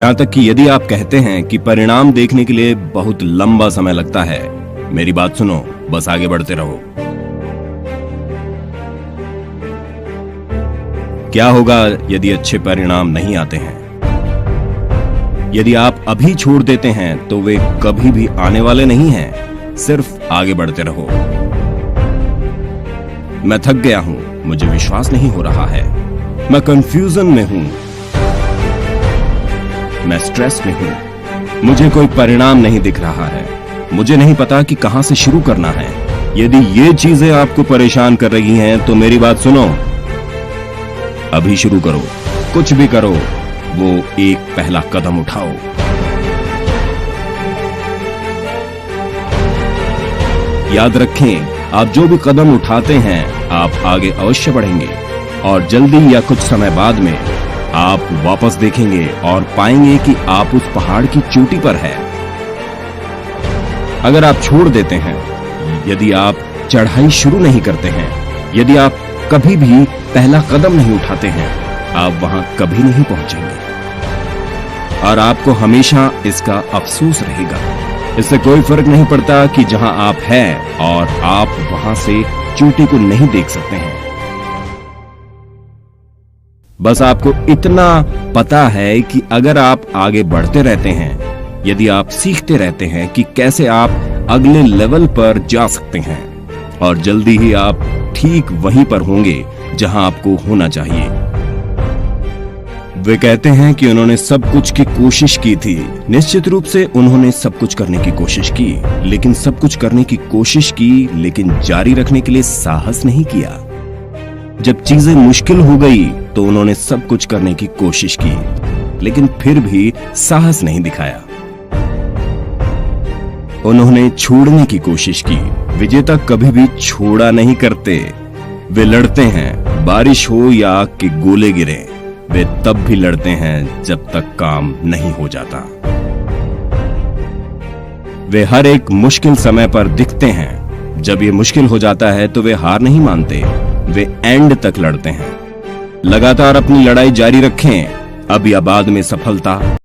यहाँ तक कि यदि आप कहते हैं कि परिणाम देखने के लिए बहुत लंबा समय लगता है, मेरी बात सुनो, बस आगे बढ़ते रहो। क्या होगा यदि अच्छे परिणाम नहीं आते हैं? यदि आप अभी छोड़ देते हैं तो वे कभी भी आने वाले नहीं हैं। सिर्फ आगे बढ़ते रहो। मैं थक गया हूं, मुझे विश्वास नहीं हो रहा है, मैं कंफ्यूजन में हूं, मैं स्ट्रेस में हूं, मुझे कोई परिणाम नहीं दिख रहा है, मुझे नहीं पता कि कहां से शुरू करना है। यदि ये चीजें आपको परेशान कर रही हैं तो मेरी बात सुनो, अभी शुरू करो। कुछ भी करो, वो एक पहला कदम उठाओ। याद रखें, आप जो भी कदम उठाते हैं आप आगे अवश्य बढ़ेंगे और जल्दी या कुछ समय बाद में आप वापस देखेंगे और पाएंगे कि आप उस पहाड़ की चोटी पर है। अगर आप छोड़ देते हैं, यदि आप चढ़ाई शुरू नहीं करते हैं, यदि आप कभी भी पहला कदम नहीं उठाते हैं, आप वहां कभी नहीं पहुंचेंगे और आपको हमेशा इसका अफसोस रहेगा। इससे कोई फर्क नहीं पड़ता कि जहां आप हैं और आप वहां से चोटी को नहीं देख सकते हैं। बस आपको इतना पता है कि अगर आप आगे बढ़ते रहते हैं, यदि आप सीखते रहते हैं कि कैसे आप अगले लेवल पर जा सकते हैं, और जल्दी ही आप ठीक वहीं पर होंगे जहां आपको होना चाहिए। वे कहते हैं कि उन्होंने सब कुछ की कोशिश की थी। निश्चित रूप से उन्होंने सब कुछ करने की कोशिश की, लेकिन सब कुछ करने की कोशिश की, लेकिन जारी रखने के लिए साहस नहीं किया। जब चीजें मुश्किल हो गई तो उन्होंने सब कुछ करने की कोशिश की, लेकिन फिर भी साहस नहीं दिखाया। उन्होंने छोड़ने की कोशिश की। विजेता कभी भी छोड़ा नहीं करते। वे लड़ते हैं, बारिश हो या आग के गोले गिरे, वे तब भी लड़ते हैं जब तक काम नहीं हो जाता। वे हर एक मुश्किल समय पर दिखते हैं। जब ये मुश्किल हो जाता है तो वे हार नहीं मानते, वे एंड तक लड़ते हैं। लगातार अपनी लड़ाई जारी रखें, अब या बाद में सफलता